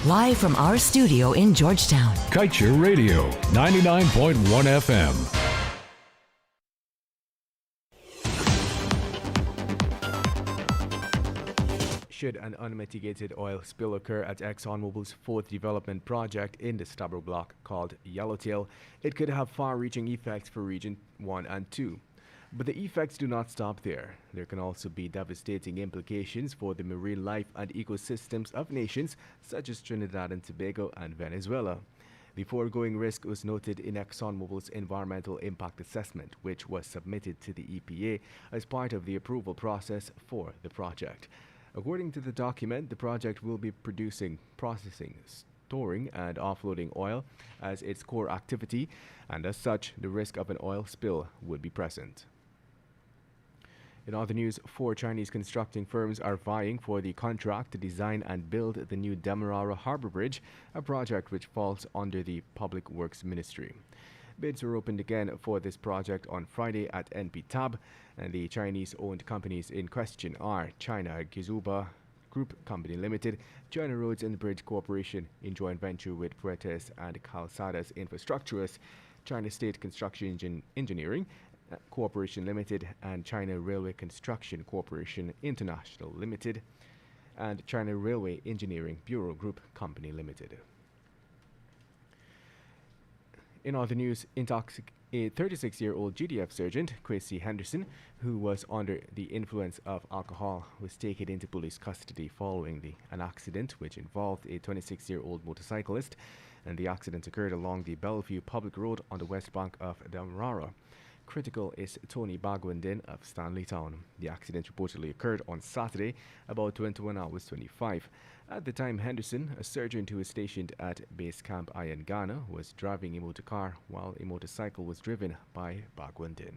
Live from our studio in Georgetown. Kaieteur Radio, 99.1 FM. Should an unmitigated oil spill occur at ExxonMobil's fourth development project in the Stabroek Block called Yellowtail, it could have far-reaching effects for Region 1 and 2. But the effects do not stop there. There can also be devastating implications for the marine life and ecosystems of nations such as Trinidad and Tobago and Venezuela. The foregoing risk was noted in ExxonMobil's environmental impact assessment, which was submitted to the EPA as part of the approval process for the project. According to the document, the project will be producing, processing, storing, and offloading oil as its core activity, and as such, the risk of an oil spill would be present. In other news, 4 Chinese constructing firms are vying for the contract to design and build the new Demerara Harbor Bridge, a project which falls under the Public Works Ministry. Bids were opened again for this project on Friday at NPTAB, and the Chinese-owned companies in question are China Gizuba Group Company Limited, China Roads and Bridge Corporation in joint venture with Puertas and Calzadas Infrastructuras, China State Construction Engineering Corporation Limited, and China Railway Construction Corporation International Limited, and China Railway Engineering Bureau Group Company Limited. In other news, a 36-year-old GDF sergeant, Kwesi Henderson, who was under the influence of alcohol, was taken into police custody following an accident which involved a 26-year-old motorcyclist, and the accident occurred along the Bellevue Public Road on the west bank of Demerara. Critical is Tony Bagwandin of Stanley Town. The accident reportedly occurred on Saturday, about 21 hours 25. At the time, Henderson, a sergeant who was stationed at Base Camp Ghana, was driving a motor car while a motorcycle was driven by Bagwandin.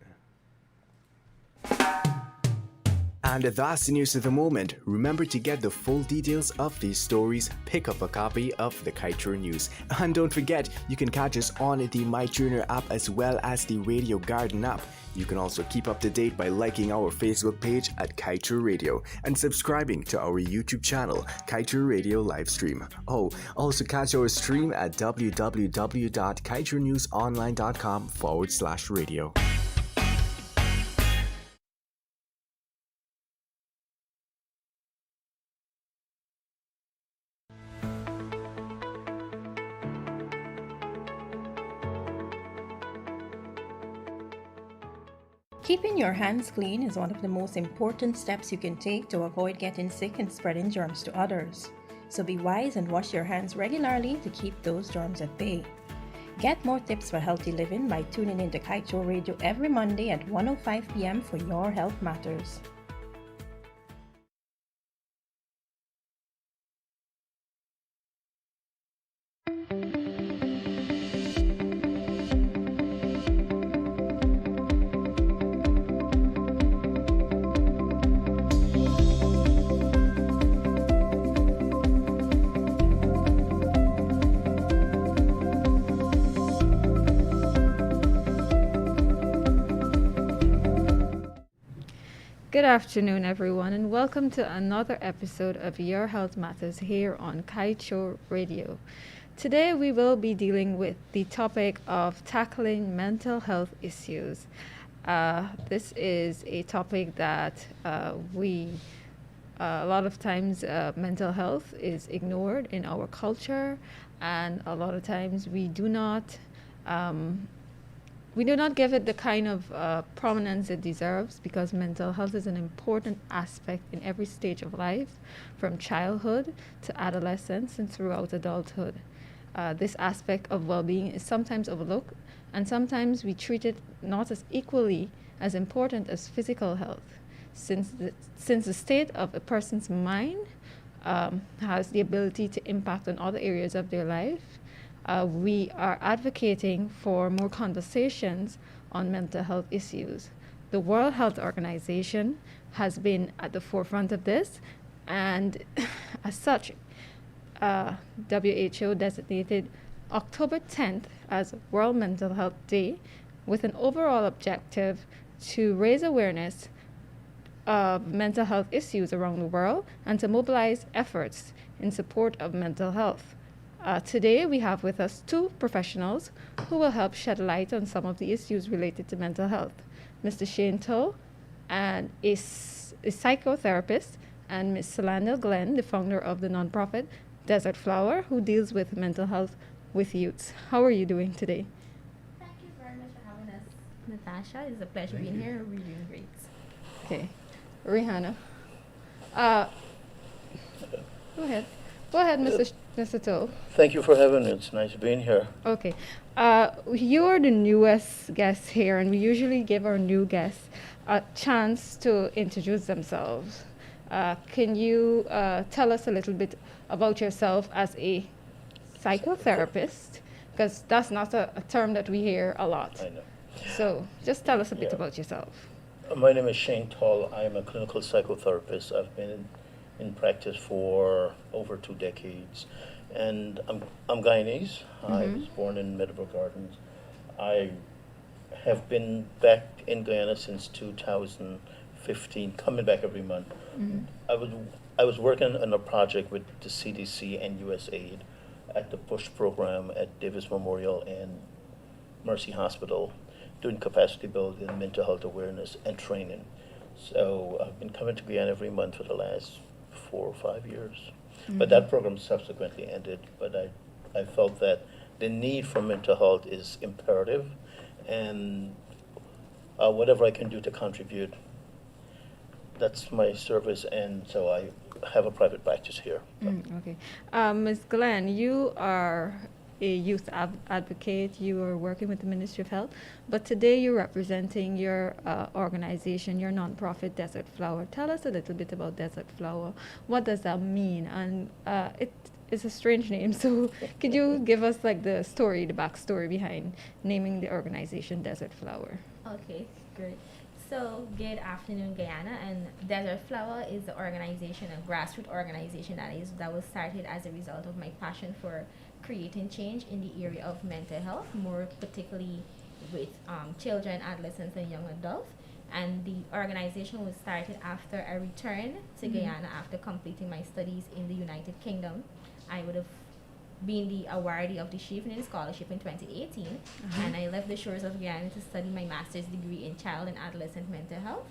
And that's the news of the moment. Remember to get the full details of these stories, pick up a copy of the Kaieteur News. And don't forget, you can catch us on the MyTuner app as well as the Radio Garden app. You can also keep up to date by liking our Facebook page at Kaieteur Radio and subscribing to our YouTube channel, Kaieteur Radio Livestream. Oh, also catch our stream at www.kaieteurnewsonline.com/radio. Keeping your hands clean is one of the most important steps you can take to avoid getting sick and spreading germs to others. So be wise and wash your hands regularly to keep those germs at bay. Get more tips for healthy living by tuning into Kaieteur Radio every Monday at 1:05 p.m. for Your Health Matters. Good afternoon, everyone, and welcome to another episode of Your Health Matters here on Kaieteur Radio. Today, we will be dealing with the topic of tackling mental health issues. This is a topic that a lot of times mental health is ignored in our culture, and a lot of times we do not give it the kind of prominence it deserves, because mental health is an important aspect in every stage of life, from childhood to adolescence and throughout adulthood. This aspect of well-being is sometimes overlooked, and sometimes we treat it not as equally as important as physical health, since the state of a person's mind has the ability to impact on other areas of their life. We are advocating for more conversations on mental health issues. The World Health Organization has been at the forefront of this, and as such, WHO designated October 10th as World Mental Health Day, with an overall objective to raise awareness of mental health issues around the world and to mobilize efforts in support of mental health. Today, we have with us two professionals who will help shed light on some of the issues related to mental health. Mr. Shane Tull and is a psychotherapist, and Ms. Solandel Glenn, the founder of the nonprofit Desert Flower, who deals with mental health with youths. How are you doing today? Thank you very much for having us, Natasha. It's a pleasure being here. We're doing great. Okay. Rihanna. Go ahead. Go ahead, Mr. Tull. Thank you for having me. It's nice being here. Okay. You are the newest guest here, and we usually give our new guests a chance to introduce themselves. Can you tell us a little bit about yourself as a psychotherapist? Because that's not a term that we hear a lot. I know. So just tell us a bit about yourself. My name is Shane Tull. I am a clinical psychotherapist. I've been in practice for over 2 decades. And I'm Guyanese. I was born in Meadowbrook Gardens. I have been back in Guyana since 2015, coming back every month. I was working on a project with the CDC and USAID at the PUSH program at Davis Memorial and Mercy Hospital, doing capacity building, mental health awareness, and training. So I've been coming to Guyana every month for the last 4 or 5 years. But that program subsequently ended. But I felt that the need for mental health is imperative, and whatever I can do to contribute, that's my service, and so I have a private practice here. Okay. Ms. Glenn, you are a youth advocate. You are working with the Ministry of Health, but today you're representing your organization, your nonprofit, Desert Flower. Tell us a little bit about Desert Flower. What does that mean? And it is a strange name, so could you give us like the backstory behind naming the organization Desert Flower? Okay, great. So, good afternoon, Guyana. And Desert Flower is the organization, a grassroots organization that was started as a result of my passion for creating change in the area of mental health, more particularly with children, adolescents, and young adults. And the organization was started after I returned to Guyana after completing my studies in the United Kingdom. I would have been the awardee of the Chevening Scholarship in 2018, and I left the shores of Guyana to study my master's degree in child and adolescent mental health.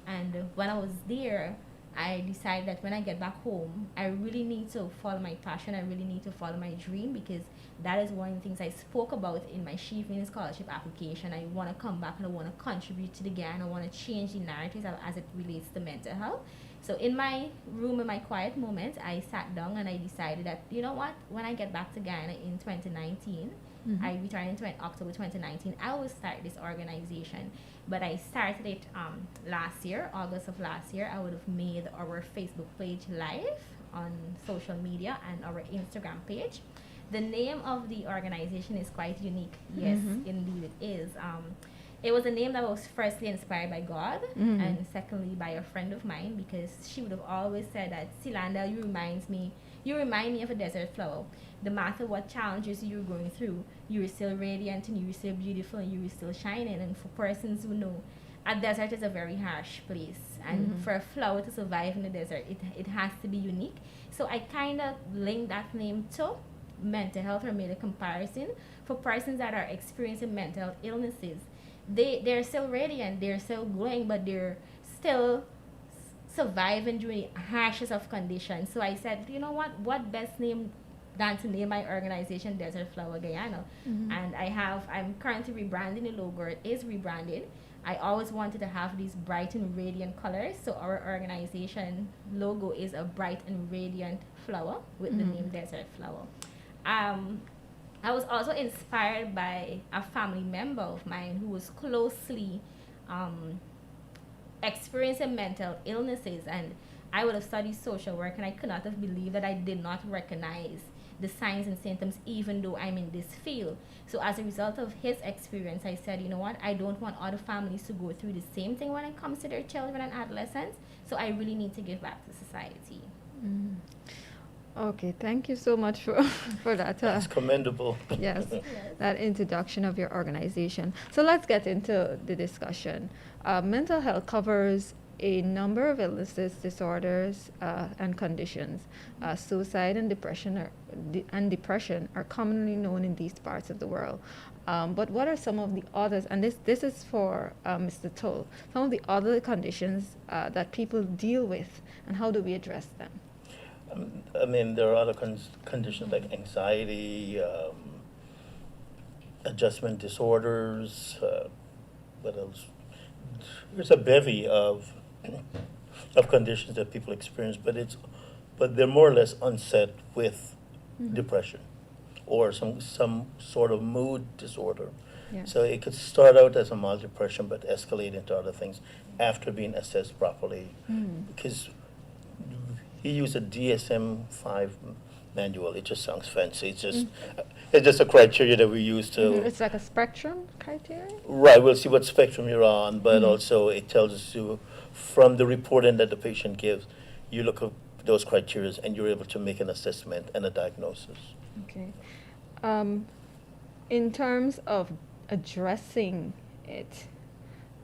And when I was there, I decided that when I get back home, I really need to follow my passion. I really need to follow my dream, because that is one of the things I spoke about in my Chevening Scholarship application. I want to come back and I want to contribute to the Guyana. I want to change the narratives as it relates to mental health. So in my room, in my quiet moments, I sat down and I decided that, you know what, when I get back to Guyana in 2019, I returned in October 2019, I will start this organization. But I started it last year, August of last year. I would have made our Facebook page live on social media and our Instagram page. The name of the organization is quite unique. Yes, indeed it is. It was a name that was firstly inspired by God, and secondly by a friend of mine, because she would have always said that, Silanda, you remind me of a desert flower. No matter what challenges you're going through, you're still radiant and you're still beautiful and you're still shining. And for persons who know, a desert is a very harsh place, and for a flower to survive in the desert, it has to be unique. So I kind of linked that name to mental health, or made a comparison for persons that are experiencing mental health illnesses. They're still radiant, they're still glowing, but they're still surviving during the harshest of conditions. So I said, you know what best name than to name my organization Desert Flower Guyana. And I'm currently rebranding the logo. It is rebranded. I always wanted to have these bright and radiant colors, so our organization logo is a bright and radiant flower with the name Desert Flower. I was also inspired by a family member of mine who was closely experiencing mental illnesses, and I would have studied social work, and I could not have believed that I did not recognize the signs and symptoms even though I'm in this field. So as a result of his experience, I said, you know what, I don't want other families to go through the same thing when it comes to their children and adolescents, so I really need to give back to society. Okay, thank you so much for that. That's commendable. Yes, that introduction of your organization. So let's get into the discussion. Mental health covers a number of illnesses, disorders, and conditions. Suicide and depression are commonly known in these parts of the world. But what are some of the others? And this is for Mr. Toll. Some of the other conditions that people deal with, and how do we address them? I mean, there are other conditions like anxiety, adjustment disorders. What else? There's a bevy of conditions that people experience, but they're more or less onset with depression or some sort of mood disorder. Yes. So it could start out as a mild depression, but escalate into other things after being assessed properly. Because he used a DSM-5 manual. It just sounds fancy. It's just a criteria that we use to. It's like a spectrum criteria? Right, we'll see what spectrum you're on, but also it tells you from the reporting that the patient gives, you look at those criteria and you're able to make an assessment and a diagnosis. Okay. In terms of addressing it,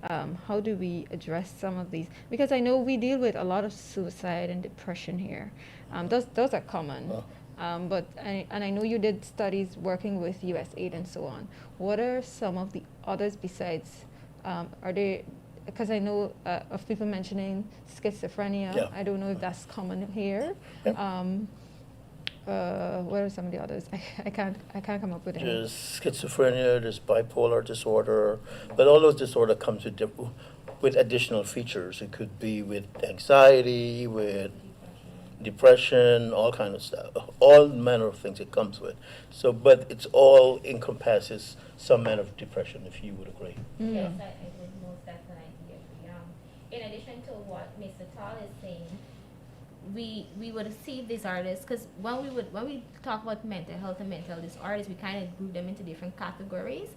how do we address some of these? Because I know we deal with a lot of suicide and depression here. Those are common. But I know you did studies working with USAID and so on. What are some of the others besides? Are they? Because I know of people mentioning schizophrenia. Yeah. I don't know if that's common here. Yeah. What are some of the others? I can't come up with any. There's schizophrenia, there's bipolar disorder, but all those disorders comes with additional features. It could be with anxiety, with depression, all kind of stuff, all manner of things it comes with. So, but it's all encompasses some manner of depression, if you would agree. Yes, I would most definitely agree. In addition to what Mr. Tall is saying, we would see these artists, because when we talk about mental health and mental disorders, we kind of group them into different categories.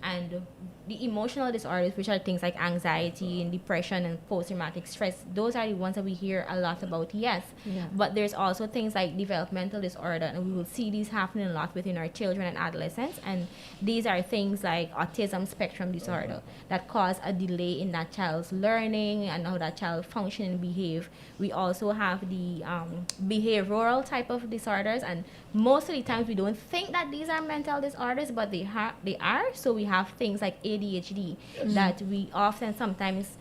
And the emotional disorders, which are things like anxiety and depression and post-traumatic stress, those are the ones that we hear a lot about, yes. Yeah. But there's also things like developmental disorder, and we will see these happening a lot within our children and adolescents. And these are things like autism spectrum disorder that cause a delay in that child's learning and how that child function and behave. We also have the behavioral type of disorders, and most of the times we don't think that these are mental disorders, but they are. So we have things like ADHD that we often sometimes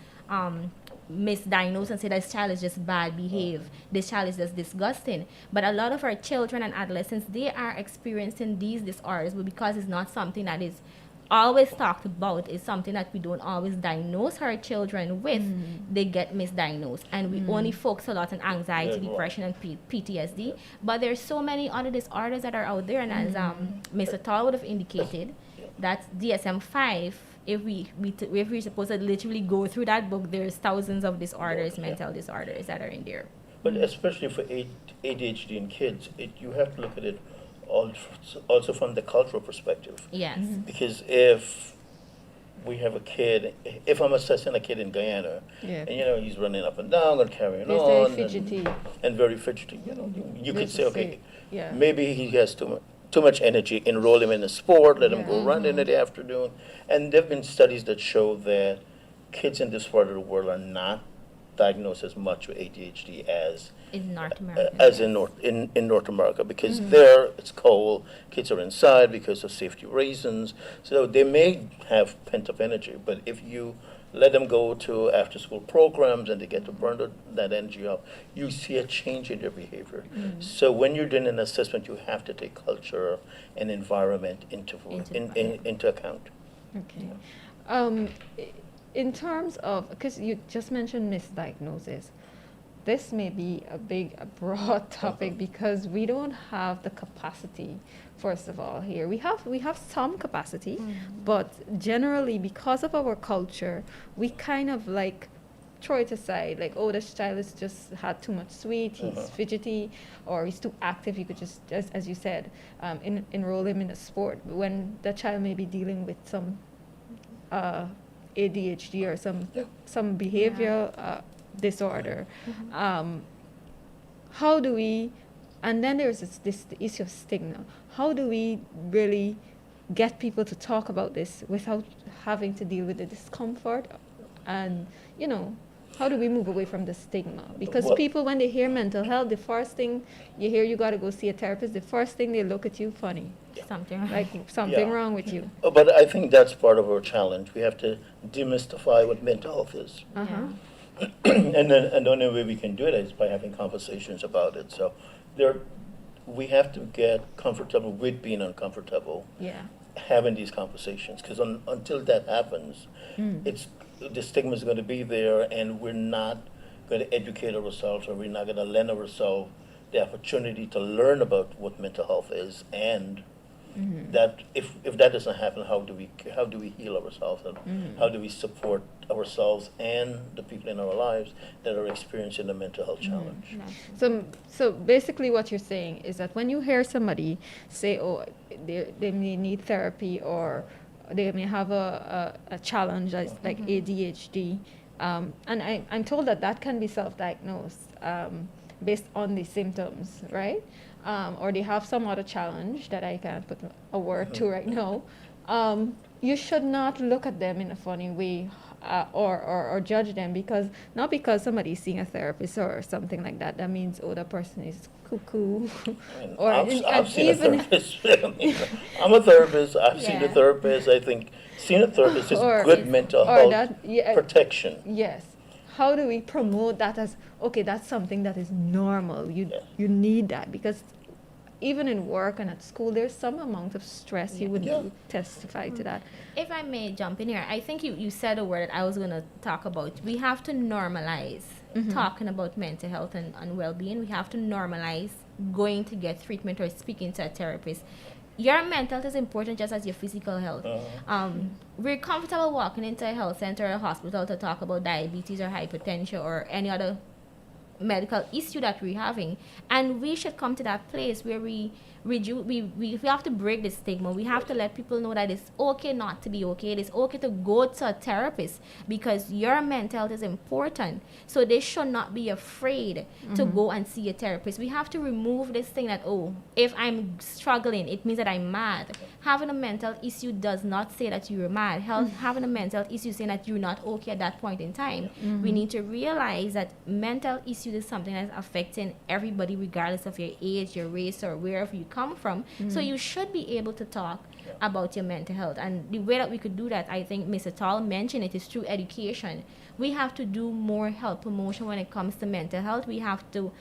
misdiagnose and say this child is just bad behave, this child is just disgusting. But a lot of our children and adolescents, they are experiencing these disorders, but because it's not something that is always talked about, is something that we don't always diagnose our children with, they get misdiagnosed. And we only focus a lot on anxiety, depression, and PTSD. But there's so many other disorders that are out there, and as Mr. Tall would have indicated, that's DSM-5. If we're supposed to literally go through that book, there's thousands of disorders, mental disorders that are in there. But especially for ADHD in kids, you have to look at it also from the cultural perspective. Yes. Because if we have a kid, if I'm assessing a kid in Guyana, and he's running up and down and carrying on, very fidgety, and very fidgety, you could say, okay, maybe he has too much energy, enroll him in a sport, let him go run in the afternoon. And there have been studies that show that kids in this part of the world are not diagnosed as much with ADHD as in North America. In North America, because there it's cold, kids are inside because of safety reasons, so they may have pent-up energy, but if you let them go to after-school programs and they get to burn that energy up, you see a change in their behavior. So when you're doing an assessment, you have to take culture and environment into account. Okay. In terms of, because you just mentioned misdiagnosis, this may be a broad topic because we don't have the capacity, first of all, here. We have some capacity, but generally because of our culture, we kind of like throw it aside, like, oh, this child has just had too much sweet, he's fidgety, or he's too active, you could just, as you said, enroll him in a sport, when the child may be dealing with some ADHD or some behavioral disorder. How do we, and then there's this issue of stigma. How do we really get people to talk about this without having to deal with the discomfort and, How do we move away from the stigma? Because Well- people, when they hear mental health, the first thing you hear, you got to go see a therapist, the first thing they look at you funny, Something. like something Yeah. wrong with you. But I think that's part of our challenge. We have to demystify what mental health is. Uh-huh. And the only way we can do it is by having conversations about it. So we have to get comfortable with being uncomfortable, Yeah. having these conversations. Because until that happens, the stigma is going to be there, and we're not going to educate ourselves, or we're not going to lend ourselves the opportunity to learn about what mental health is, and that if that doesn't happen, how do we heal ourselves, and how do we support ourselves and the people in our lives that are experiencing a mental health challenge? So basically what you're saying is that when you hear somebody say, oh, they may need therapy, or they may have a challenge like ADHD, and I'm told that can be self-diagnosed based on the symptoms, right? Or they have some other challenge that I can't put a word to right now. You should not look at them in a funny way, or judge them, not because somebody's seeing a therapist or something like that means, oh, the person is cuckoo. Or I've seen even a therapist. I'm a therapist. I've seen a Yeah. therapist. I think seeing a therapist is Or- good mental or health that- yeah, protection. yes. How do we promote that as, okay, that's something that is normal. You need that, because even in work and at school, there's some amount of stress. You would Yeah. testify to that. If I may jump in here, I think you said a word that I was going to talk about. We have to normalize talking about mental health and well-being. We have to normalize going to get treatment or speaking to a therapist. Your mental health is important just as your physical health. We're comfortable walking into a health center or a hospital to talk about diabetes or hypertension or any other medical issue that we're having, and we should come to that place where we have to break the stigma. We have to let people know that it's okay not to be okay. It is okay to go to a therapist because your mental health is important. So they should not be afraid to go and see a therapist. We have to remove this thing that, oh, if I'm struggling, it means that I'm mad. Having a mental issue does not say that you're mad. Having a mental issue saying that you're not okay at that point in time. We need to realize that mental issues is something that's affecting everybody regardless of your age, your race, or wherever you come from. So you should be able to talk about your mental health. And the way that we could do that, I think Mr. Tall mentioned it, is through education. We have to do more health promotion when it comes to mental health. We have to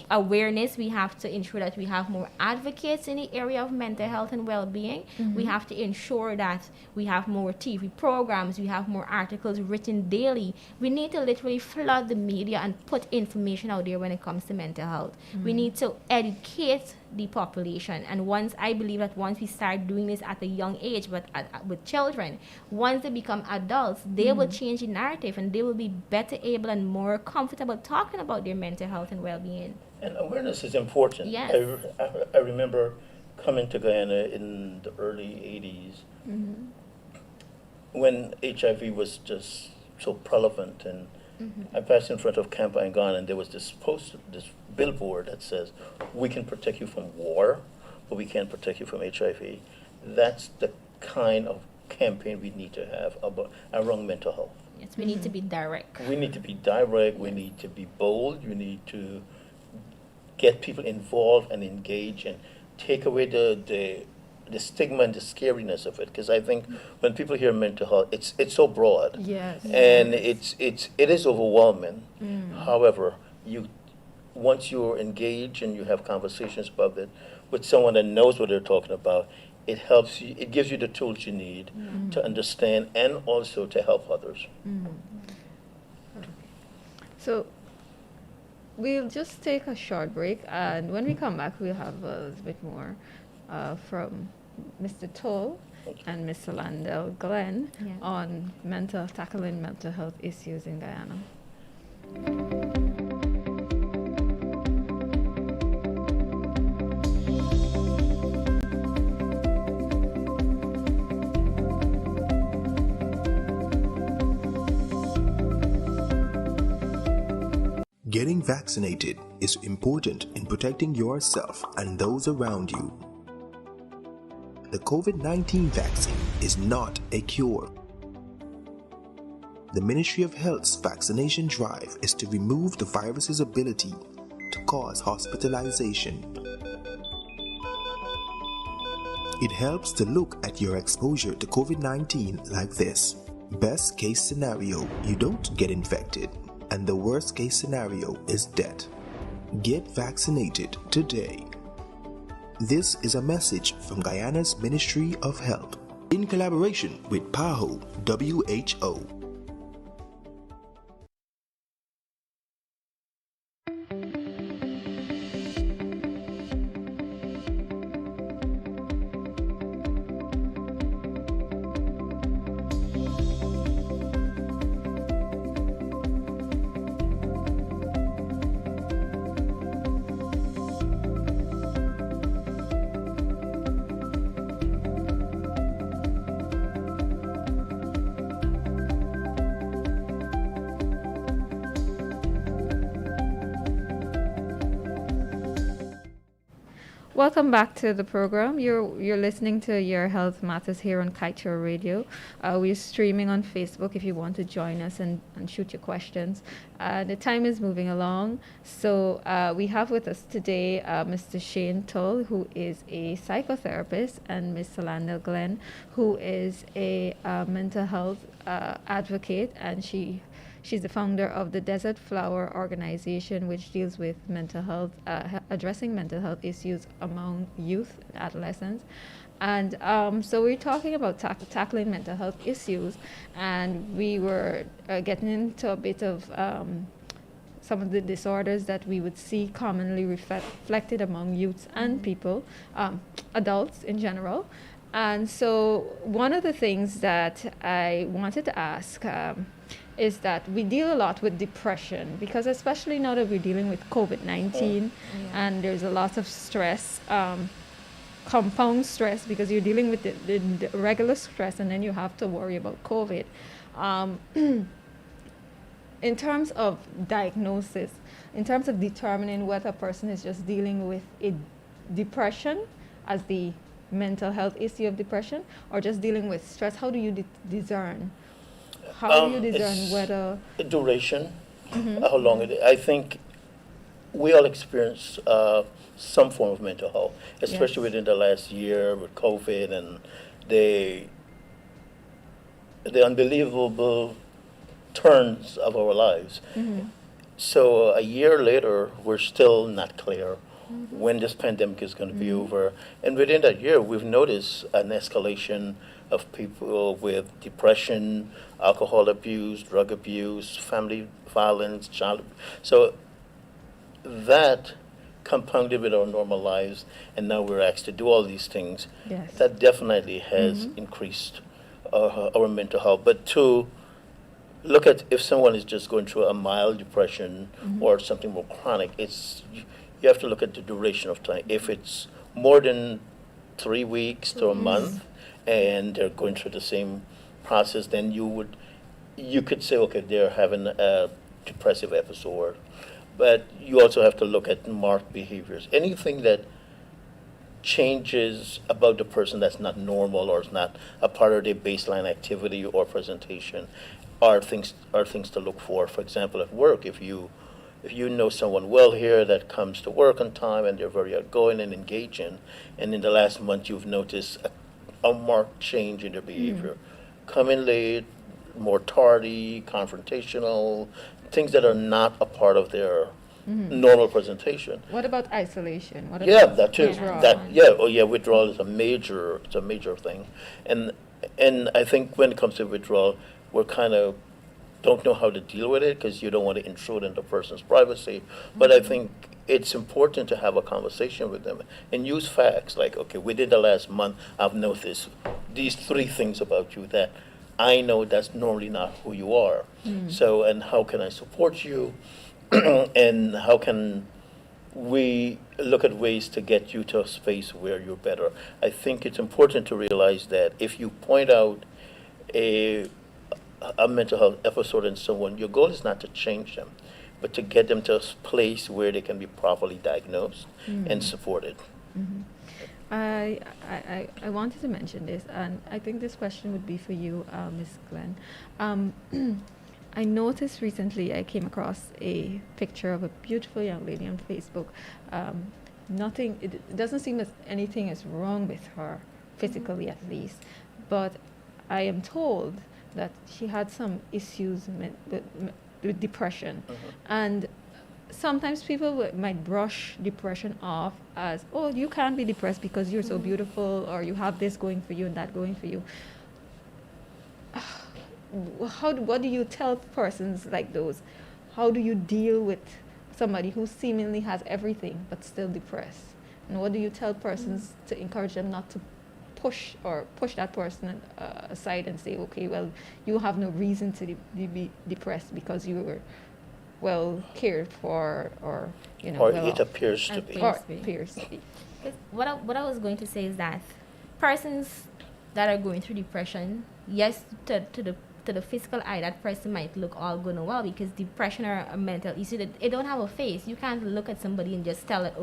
awareness. We have to ensure that we have more advocates in the area of mental health and well-being. We have to ensure that we have more TV programs. We have more articles written daily. We need to literally flood the media and put information out there when it comes to mental health. We need to educate the population, and I believe that once we start doing this at a young age, but with children, once they become adults, they will change the narrative, and they will be better able and more comfortable talking about their mental health and well-being. And awareness is important. Yes. I remember coming to Guyana in the early 80s when HIV was just so prevalent, and I passed in front of Camp Aingan, and there was this billboard that says, "We can protect you from war, but we can't protect you from HIV." That's the kind of campaign we need to have around mental health. Yes, we need to be direct. We need to be direct. We need to be bold. We need to get people involved and engaged, and take away the stigma and the scariness of it. Because I think when people hear mental health, it's so broad. Yes. And it is overwhelming. However, once you're engaged and you have conversations about it with someone that knows what they're talking about, it helps you. It gives you the tools you need to understand and also to help others. So we'll just take a short break, and when we come back, we'll have a little bit more from Mr. Toll and Mr. Landell Glenn on tackling mental health issues in Guyana. Getting vaccinated is important in protecting yourself and those around you. The COVID-19 vaccine is not a cure. The Ministry of Health's vaccination drive is to remove the virus's ability to cause hospitalization. It helps to look at your exposure to COVID-19 like this. Best case scenario, you don't get infected, and the worst case scenario is death. Get vaccinated today. This is a message from Guyana's Ministry of Health in collaboration with PAHO WHO. Welcome back to the program. You're listening to Your Health Matters here on Kaieteur Radio. We're streaming on Facebook if you want to join us and shoot your questions. The time is moving along. So we have with us today Mr. Shane Tull, who is a psychotherapist, and Ms. Solandel Glenn, who is a mental health advocate, and she's the founder of the Desert Flower organization, which deals with mental health, addressing mental health issues among youth and adolescents. And so we're talking about tackling mental health issues, and we were getting into a bit of some of the disorders that we would see commonly reflected among youths and people, adults in general. And so one of the things that I wanted to ask is that we deal a lot with depression, because especially now that we're dealing with COVID-19 and there's a lot of stress, compound stress, because you're dealing with the regular stress and then you have to worry about COVID. In terms of diagnosis, in terms of determining whether a person is just dealing with a depression as the mental health issue of depression, or just dealing with stress, how do you discern? How do you discern whether... Duration, how long it is. I think we all experience some form of mental health, especially within the last year with COVID and the unbelievable turns of our lives. So a year later, we're still not clear when this pandemic is going to be over. And within that year, we've noticed an escalation of people with depression, alcohol abuse, drug abuse, family violence, child abuse. So that compounded with our normal lives, and now we're asked to do all these things, that definitely has increased our mental health. But to look at if someone is just going through a mild depression or something more chronic, you have to look at the duration of time. If it's more than 3 weeks to a month, and they're going through the same process, then you could say, okay, they're having a depressive episode. But you also have to look at marked behaviors. Anything that changes about the person that's not normal or is not a part of their baseline activity or presentation are things to look for. For example, at work, if you know someone well here that comes to work on time and they're very outgoing and engaging, and in the last month you've noticed a marked change in their behavior, coming late, more tardy, confrontational, things that are not a part of their normal presentation. What about isolation? What Yeah, about that too. withdrawal? Withdrawal is a major thing, and I think when it comes to withdrawal, we're kind of don't know how to deal with it because you don't want to intrude into a person's privacy. But I think it's important to have a conversation with them and use facts like, okay, within the last month, I've noticed these 3 things about you that I know that's normally not who you are. So, and how can I support you? And how can we look at ways to get you to a space where you're better? I think it's important to realize that if you point out a mental health episode in someone, your goal is not to change them, but to get them to a place where they can be properly diagnosed and supported. I wanted to mention this, and I think this question would be for you, Ms. Glenn. I noticed recently I came across a picture of a beautiful young lady on Facebook. It doesn't seem as anything is wrong with her, physically at least, but I am told that she had some issues with depression. And sometimes people might brush depression off as, oh, you can't be depressed because you're so beautiful, or you have this going for you and that going for you. What do you tell persons like those? How do you deal with somebody who seemingly has everything but still depressed? And what do you tell persons to encourage them not to push that person aside and say, okay, well, you have no reason to be depressed because you were well cared for, or it appears to be. Appears to be. What I was going to say is that persons that are going through depression, yes, to the physical eye, that person might look all good and well, because depression or a mental issue, it don't have a face. You can't look at somebody and just tell it,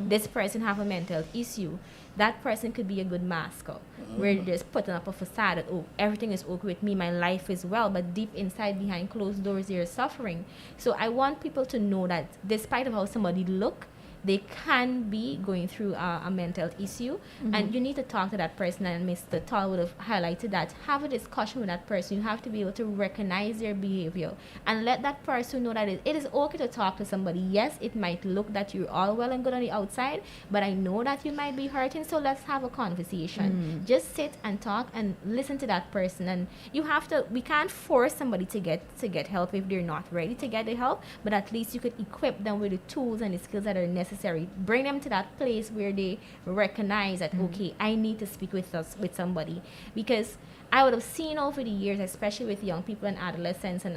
this person have a mental issue. That person could be a good masker, where you're just putting up a facade that, everything is okay with me, my life is well, but deep inside, behind closed doors, you're suffering. So I want people to know that despite of how somebody look, they can be going through a mental issue, and you need to talk to that person. And Mr. Tall would have highlighted that. Have a discussion with that person. You have to be able to recognize their behavior and let that person know that it is okay to talk to somebody. Yes, it might look that you're all well and good on the outside, but I know that you might be hurting, so let's have a conversation. Just sit and talk and listen to that person. And we can't force somebody to get help if they're not ready to get the help, but at least you could equip them with the tools and the skills that are necessary. Bring them to that place where they recognize that, okay, I need to speak with somebody. Because I would have seen over the years, especially with young people and adolescents, and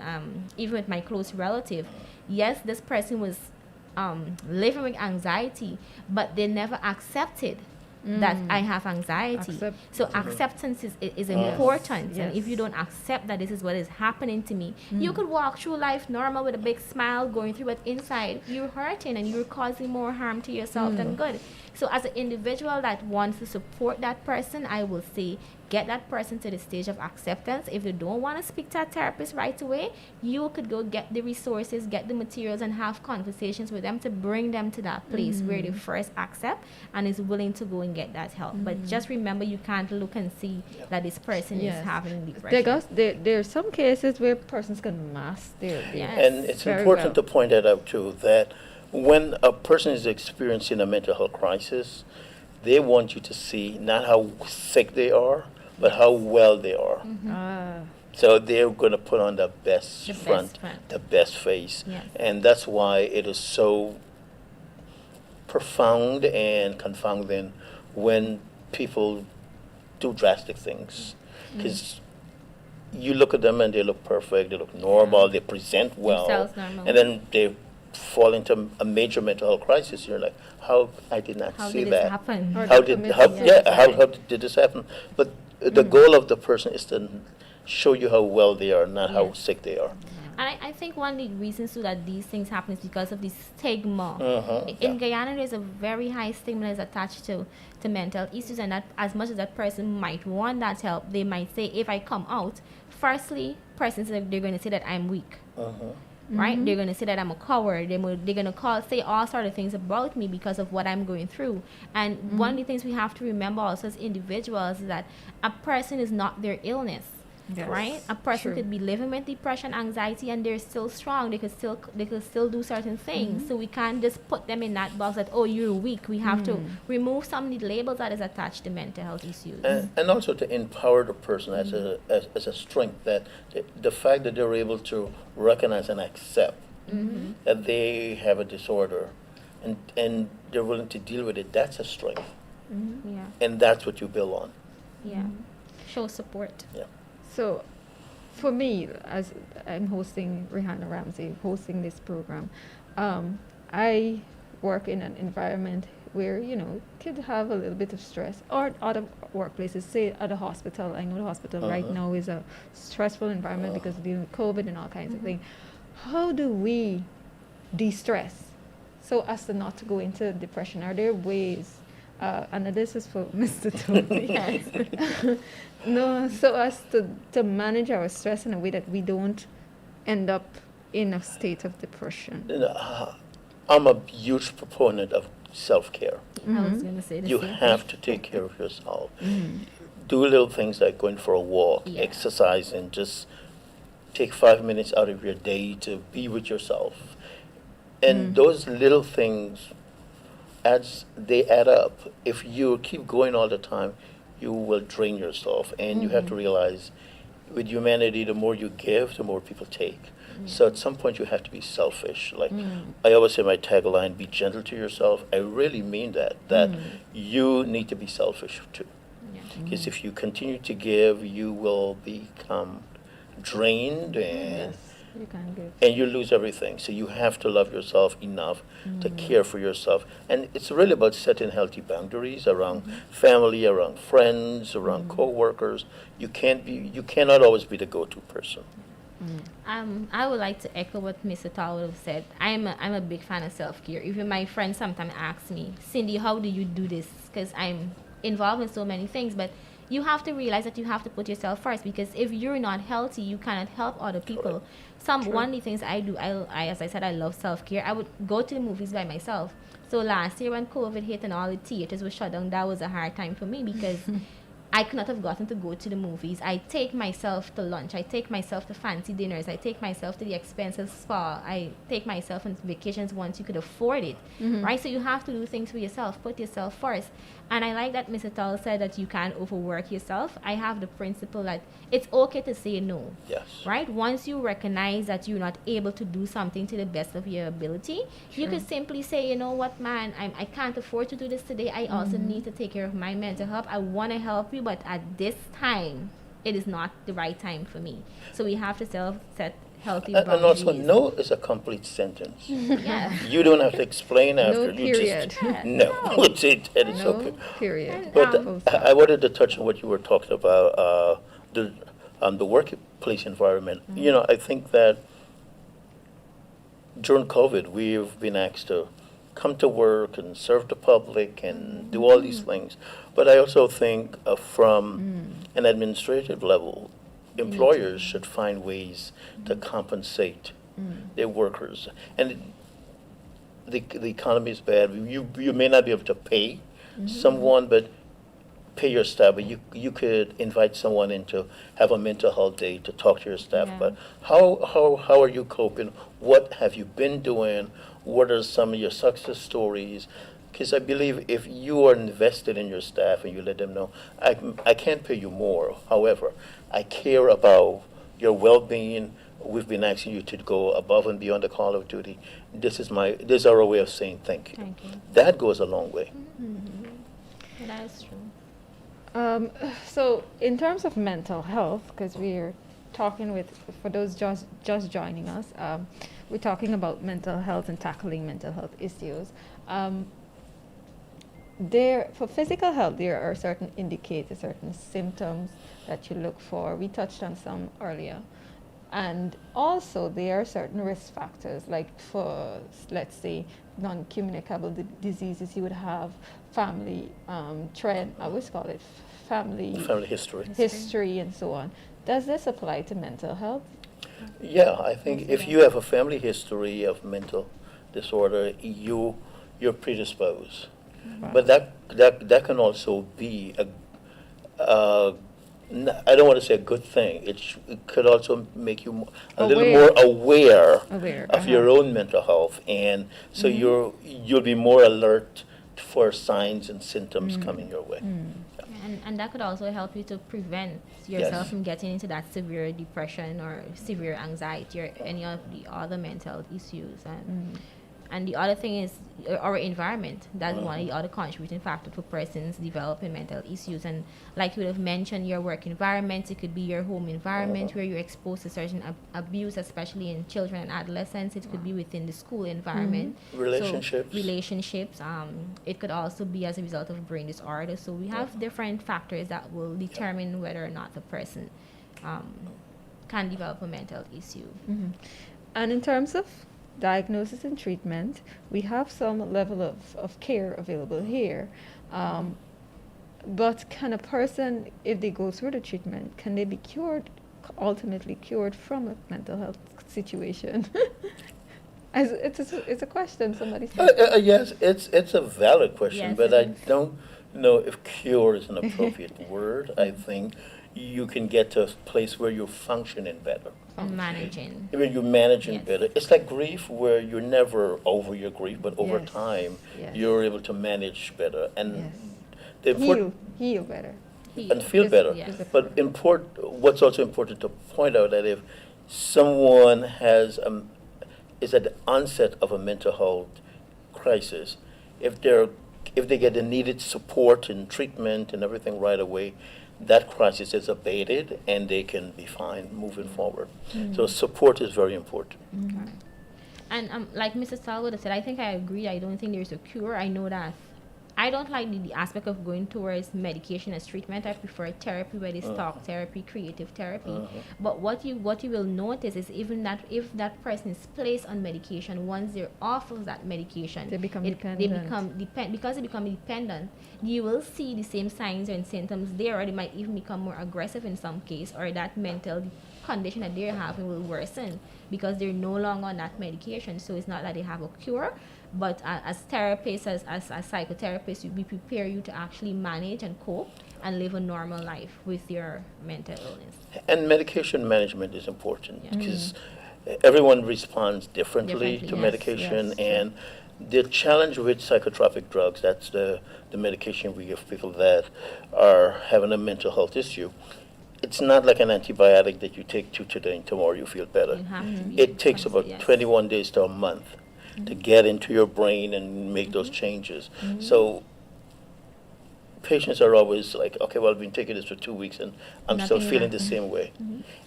even with my close relative, yes, this person was living with anxiety, but they never accepted that I have anxiety. Acceptance is important. Yes. And if you don't accept that this is what is happening to me, you could walk through life normal with a big smile going through, but inside you're hurting and you're causing more harm to yourself than good. So as an individual that wants to support that person, I will say, get that person to the stage of acceptance. If they don't want to speak to a therapist right away, you could go get the resources, get the materials, and have conversations with them to bring them to that place where they first accept and is willing to go and get that help. But just remember, you can't look and see that this person is having depression. There are some cases where persons can mask their and it's important to point that out too, that when a person is experiencing a mental health crisis, they want you to see not how sick they are, but how well they are. So they're going to put on the best front, the best face. Yes. And that's why it is so profound and confounding when people do drastic things. Because you look at them and they look perfect, they look normal, they present well, and then they fall into a major mental health crisis. You're like, how I did not see that. How did this happen? But the goal of the person is to show you how well they are, not how sick they are. And I think one of the reasons too that these things happen is because of the stigma. In Guyana, there's a very high stigma that is attached to mental issues, and that as much as that person might want that help, they might say, if I come out, firstly, persons, they're going to say that I'm weak. Right? They're going to say that I'm a coward. They're going to say all sort of things about me because of what I'm going through. And one of the things we have to remember also as individuals is that a person is not their illness. Yes. Right? A person could be living with depression, anxiety, and they're still strong. They could still do certain things. So we can't just put them in that box that, oh, you're weak. We have to remove some of the labels that is attached to mental health issues. And also to empower the person as a strength, that the fact that they're able to recognize and accept that they have a disorder and they're willing to deal with it, that's a strength. Yeah. And that's what you build on. Yeah. Show support. Yeah. So, for me, as I'm hosting Rihanna Ramsey, hosting this program, I work in an environment where, kids have a little bit of stress, or other workplaces, say at a hospital. I know the hospital right now is a stressful environment because of dealing with COVID and all kinds of things. How do we de-stress so as to not to go into depression? Are there ways? And this is for Mr. Tony. No, so as to manage our stress in a way that we don't end up in a state of depression? I'm a huge proponent of self-care. I was going to say the You same have thing. to take care of yourself. Do little things like going for a walk, Yeah. exercise, and just take 5 minutes out of your day to be with yourself. And those little things, they add up. If you keep going all the time, you will drain yourself. And you have to realize, with humanity, the more you give, the more people take. So at some point, you have to be selfish. Like I always say, my tagline: "Be gentle to yourself." I really mean that. That you need to be selfish too. Because if you continue to give, you will become drained and You can give. and you lose everything. So you have to love yourself enough to care for yourself. And it's really about setting healthy boundaries around family, around friends, around co-workers. You cannot always be the go-to person. I would like to echo what Mr. Tall would have said. I'm a big fan of self-care. Even my friends sometimes ask me, Cindy, how do you do this? Because I'm involved in so many things, but you have to realize that you have to put yourself first, because if you're not healthy, you cannot help other people. One of the things I do, I as I said, I love self-care. I would go to the movies by myself. So last year when COVID hit and all the theaters were shut down, that was a hard time for me because I could not have gotten to go to the movies. I take myself to lunch. I take myself to fancy dinners. I take myself to the expensive spa. I take myself on vacations once you could afford it, right? So you have to do things for yourself. Put yourself first. And I like that Mr. Tull said that you can't overwork yourself. I have the principle that it's okay to say no. Yes. Right? Once you recognize that you're not able to do something to the best of your ability, you could simply say, you know what, man, I can't afford to do this today. I also need to take care of my mental health. I want to help you, but at this time, it is not the right time for me. So we have to set healthy boundaries. And also, no is a complete sentence. Yeah. You don't have to explain after. No You period. just, no. It's No okay. period. But I wanted to touch on what you were talking about, the workplace environment. You know, I think that during COVID, we've been asked to come to work and serve the public and do all these things. But I also think from an administrative level, employers should find ways to compensate their workers. And the economy is bad. You may not be able to pay someone, but pay your staff. But you could invite someone in to have a mental health day to talk to your staff. Yeah. But how are you coping? What have you been doing? What are some of your success stories? Because I believe if you are invested in your staff and you let them know, I can't pay you more. However, I care about your well-being. We've been asking you to go above and beyond the call of duty. This is our way of saying thank you. Thank you. That goes a long way. That is true. So in terms of mental health, because we're talking for those just joining us, we're talking about mental health and tackling mental health issues. For physical health, there are certain indicators, certain symptoms that you look for. We touched on some earlier. And also there are certain risk factors, like for, let's say, non-communicable diseases, you would have family trend, I always call it family history and so on. Does this apply to mental health? Yeah, I think if you have a family history of mental disorder, you're predisposed. Wow. But that can also be I don't want to say a good thing. It could also make you a little more aware of your own mental health, and so you'll be more alert for signs and symptoms coming your way. And that could also help you to prevent yourself from getting into that severe depression or severe anxiety or any of the other mental issues. And the other thing is our environment. That's one of the other contributing factors for persons developing mental issues. And like you would have mentioned, your work environment, it could be your home environment where you're exposed to certain abuse, especially in children and adolescents. It could be within the school environment. Relationships. So, relationships. It could also be as a result of brain disorder. So we have different factors that will determine whether or not the person can develop a mental issue. And in terms of diagnosis and treatment, we have some level of care available here. But can a person, if they go through the treatment, can they be cured ultimately cured from a mental health situation? It's a question somebody said. Yes, it's a valid question, Yes, but it I is. don't know if cure is an appropriate word. I think you can get to a place where you're functioning better. Managing. When you're managing Yes. better. It's like grief, where you're never over your grief, but over Yes. time, Yes. you're able to manage better. And Yes. the important Heal better. and feel Is- better. yes. But what's also important to point out that if someone is at the onset of a mental health crisis, if they get the needed support and treatment and everything right away, that crisis is abated and they can be fine moving forward. So support is very important. And like Mr. Salwood said, I think I agree. I don't think there's a cure. I know that I don't like the aspect of going towards medication as treatment. I prefer therapy, where it's talk therapy, creative therapy. But what you will notice is even that if that person is placed on medication, once they're off of that medication, They become They dependent. become because they become dependent. You will see the same signs and symptoms there, or they might even become more aggressive in some case, or that mental condition that they're having will worsen because they're no longer on that medication. So it's not that they have a cure, but as therapists, as psychotherapists, we prepare you to actually manage and cope and live a normal life with your mental illness. And medication management is important because everyone responds differently to Differently, yes, medication. yes, And the challenge with psychotropic drugs, that's the medication we give people that are having a mental health issue. It's not like an antibiotic that you take today and tomorrow you feel better. You have to be It takes constant, about yes. 21 days to a month to get into your brain and make those changes. So patients are always like, okay, well, I've been taking this for 2 weeks and I'm still Nothing feeling the happened. same way.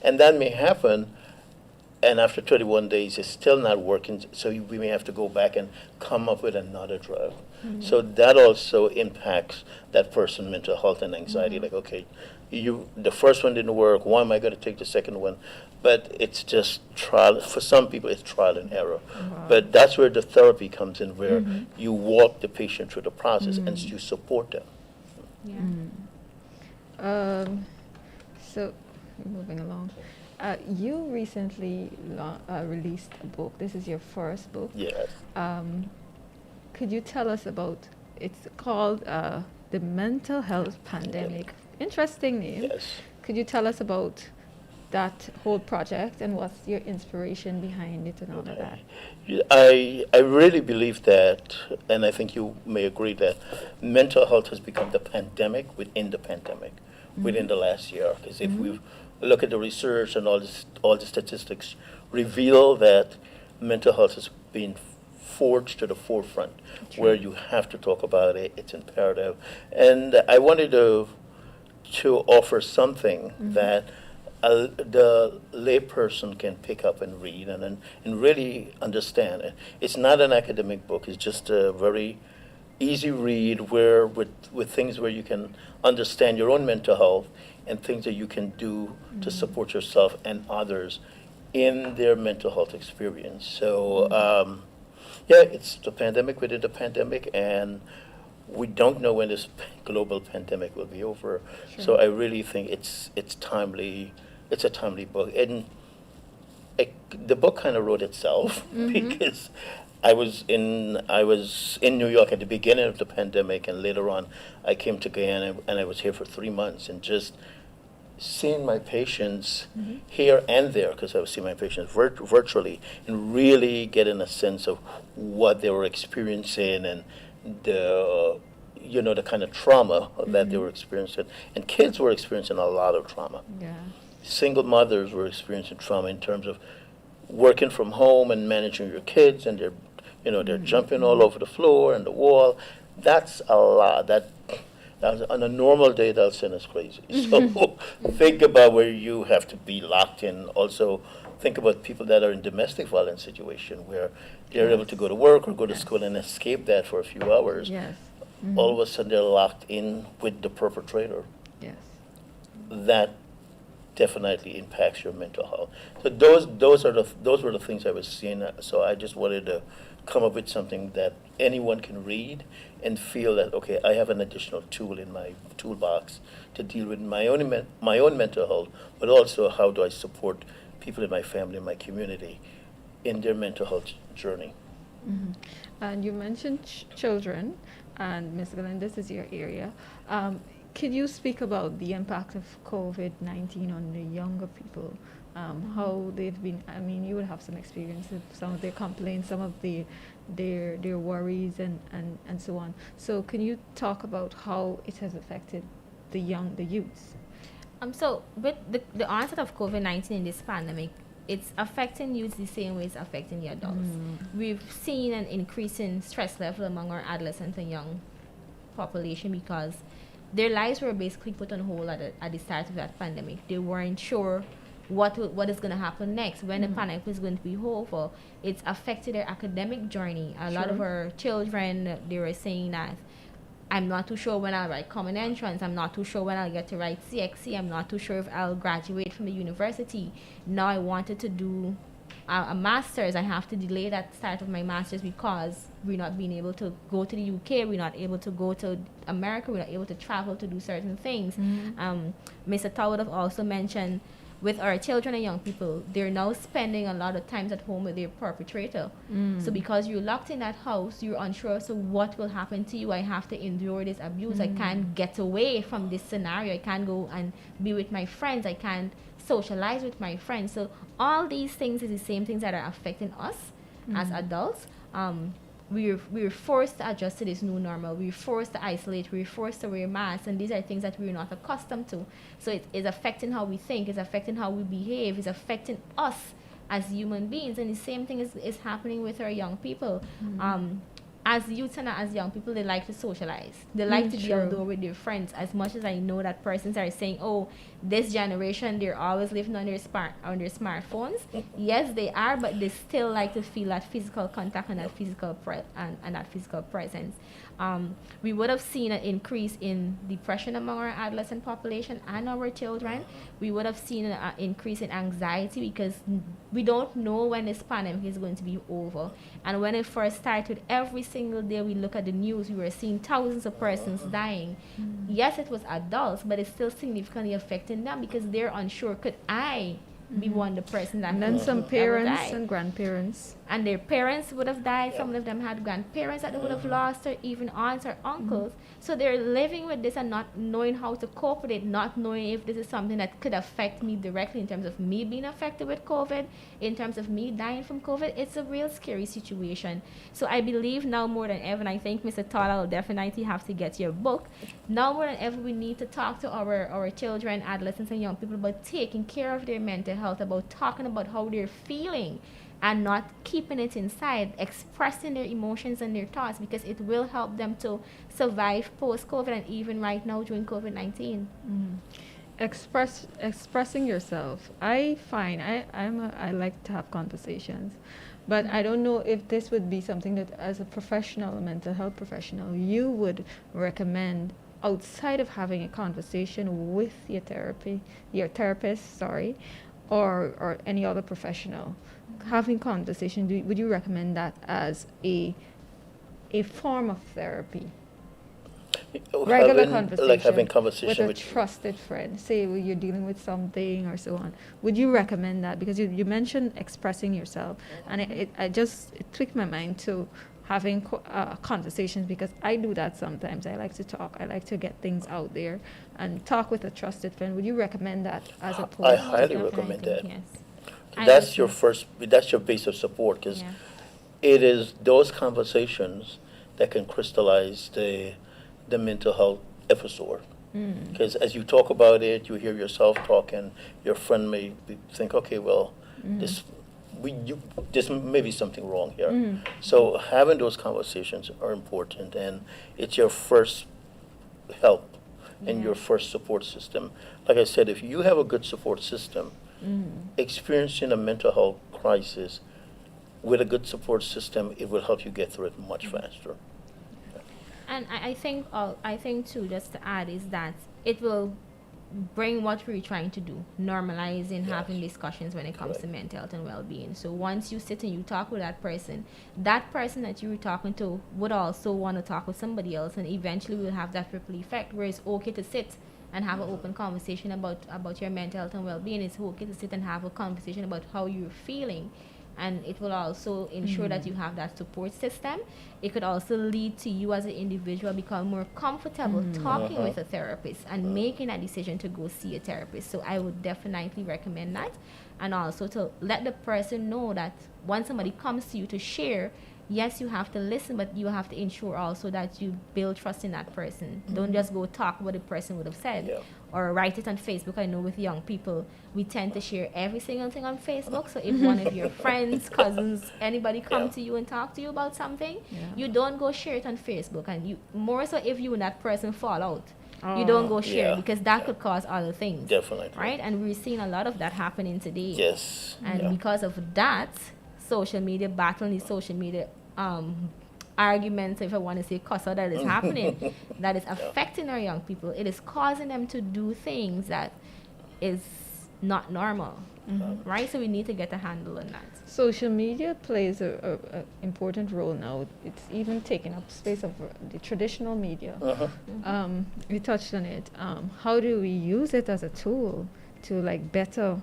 And that may happen, and after 21 days, it's still not working, so we may have to go back and come up with another drug. So that also impacts that person's mental health and anxiety. Like, okay, the first one didn't work, why am I going to take the second one? But it's just trial. For some people, it's trial and error. But that's where the therapy comes in, where you walk the patient through the process and you support them. Yeah. So, moving along, you recently released a book. This is your first book. Yes. Could you tell us about? It's called The Mental Health Pandemic. Interesting name. Yes. Could you tell us about that whole project and what's your inspiration behind it and all of that? I really believe that, and I think you may agree that mental health has become the pandemic within the pandemic, within the last year. Because if we look at the research and all the statistics reveal that mental health has been forged to the forefront, where you have to talk about it. It's imperative, and I wanted to offer something that the layperson can pick up and read and really understand it. It's not an academic book. It's just a very easy read where with things where you can understand your own mental health and things that you can do to support yourself and others in their mental health experience. So it's the pandemic within the pandemic, and we don't know when this global pandemic will be over. So I really think it's timely. It's a timely book, and the book kind of wrote itself because I was in New York at the beginning of the pandemic, and later on I came to Guyana, and I was here for 3 months, and just seeing my patients here and there, because I was seeing my patients virtually, and really getting a sense of what they were experiencing and the kind of trauma that they were experiencing. And kids were experiencing a lot of trauma. Yeah. Single mothers were experiencing trauma in terms of working from home and managing your kids, and they're jumping all over the floor and the wall. That's a lot. That's on a normal day, that'll send us crazy. So think about where you have to be locked in. Also, think about people that are in domestic violence situation where they're able to go to work or go to school and escape that for a few hours. Yes. All of a sudden, they're locked in with the perpetrator. Yes. That definitely impacts your mental health. So those were the things I was seeing. So I just wanted to come up with something that anyone can read and feel that, okay, I have an additional tool in my toolbox to deal with my own mental health, but also how do I support people in my family and my community in their mental health journey. Mm-hmm. And you mentioned children, and Ms. Glenn, this is your area. Could you speak about the impact of COVID-19 on the younger people? How they've been, I mean, you would have some experience with some of their complaints, some of their worries and so on. So can you talk about how it has affected the youths? So with the onset of COVID-19 in this pandemic, it's affecting youth the same way it's affecting the adults. We've seen an increase in stress level among our adolescents and young population because their lives were basically put on hold at the start of that pandemic. They weren't sure what is going to happen next, when the pandemic was going to be over. It's affected their academic journey. A lot of our children, they were saying that, I'm not too sure when I'll write common entrance. I'm not too sure when I'll get to write CXC. I'm not too sure if I'll graduate from the university. Now I wanted to do a master's. I have to delay that start of my master's because we're not being able to go to the UK. We're not able to go to America. We're not able to travel to do certain things. Mr. Todd would have also mentioned with our children and young people, they're now spending a lot of times at home with their perpetrator. So because you're locked in that house, you're unsure, so what will happen to you? I have to endure this abuse. I can't get away from this scenario. I can't go and be with my friends. I can't socialize with my friends. So all these things is the same things that are affecting us as adults. We're forced to adjust to this new normal. We're forced to isolate. We're forced to wear masks, and these are things that we're not accustomed to. So it is affecting how we think. It's affecting how we behave. It's affecting us as human beings. And the same thing is happening with our young people. As youth and as young people, they like to socialize. They like to be outdoor with their friends. As much as I know that persons are saying, oh, this generation, they're always living on their smartphones. Yes, they are, but they still like to feel that physical contact and that physical presence. We would have seen an increase in depression among our adolescent population and our children. We would have seen an increase in anxiety because we don't know when this pandemic is going to be over. And when it first started, every single day we look at the news, we were seeing thousands of persons dying. Yes, it was adults, but it's still significantly affecting them because they're unsure, could I be one the person that... And then some parents and grandparents. And their parents would have died. Some of them had grandparents that they would have lost, or even aunts or uncles. So they're living with this and not knowing how to cope with it, not knowing if this is something that could affect me directly in terms of me being affected with COVID, in terms of me dying from COVID. It's a real scary situation. So I believe now more than ever, and I think Mr. Todd will definitely have to get your book. Now more than ever, we need to talk to our children, adolescents, and young people about taking care of their mental health, about talking about how they're feeling, and not keeping it inside, expressing their emotions and their thoughts, because it will help them to survive post-COVID and even right now during COVID-19. Expressing yourself. I find I like to have conversations, but I don't know if this would be something that, as a professional, a mental health professional, you would recommend outside of having a conversation with your therapist, or any other professional. Having conversation, would you recommend that as a form of therapy? Regular conversation, like having conversation with a trusted friend. Say you're dealing with something or so on. Would you recommend that? Because you mentioned expressing yourself, and it clicked my mind to having conversations, because I do that sometimes. I like to talk. I like to get things out there and talk with a trusted friend. Would you recommend that as a I highly recommend that. Yes. That's your base of support, because it is those conversations that can crystallize the mental health episode. Because as you talk about it, you hear yourself talking, your friend may think, okay, well, this may be something wrong here. So having those conversations are important, and it's your first help and your first support system. Like I said, if you have a good support system, experiencing a mental health crisis with a good support system, it will help you get through it much faster. And I think too, just to add, is that it will bring what we're trying to do, normalizing Yes. having discussions when it comes to Correct. mental health and well-being. So once you sit and you talk with that person that you were talking to would also want to talk with somebody else, and eventually we'll have that ripple effect where it's okay to sit and have an open conversation about your mental health and well-being. It's okay to sit and have a conversation about how you're feeling, and it will also ensure that you have that support system. It could also lead to you as an individual become more comfortable talking with a therapist and making a decision to go see a therapist. So I would definitely recommend that, and also to let the person know that when somebody comes to you to share, yes, you have to listen, but you have to ensure also that you build trust in that person. Don't just go talk what the person would have said. Yeah. Or write it on Facebook. I know with young people, we tend to share every single thing on Facebook. So if one of your friends, cousins, anybody come to you and talk to you about something, you don't go share it on Facebook. And you more so if you and that person fall out, you don't go share Yeah. because that could cause other things. Definitely. Right? And we're seeing a lot of that happening today. Yes. And because of that, social media, battling these social media arguments, if I want to say cuss out, that is happening, that is affecting our young people. It is causing them to do things that is not normal, right? So we need to get a handle on that. Social media plays a important role now. It's even taking up space of the traditional media. We touched on it. How do we use it as a tool to like better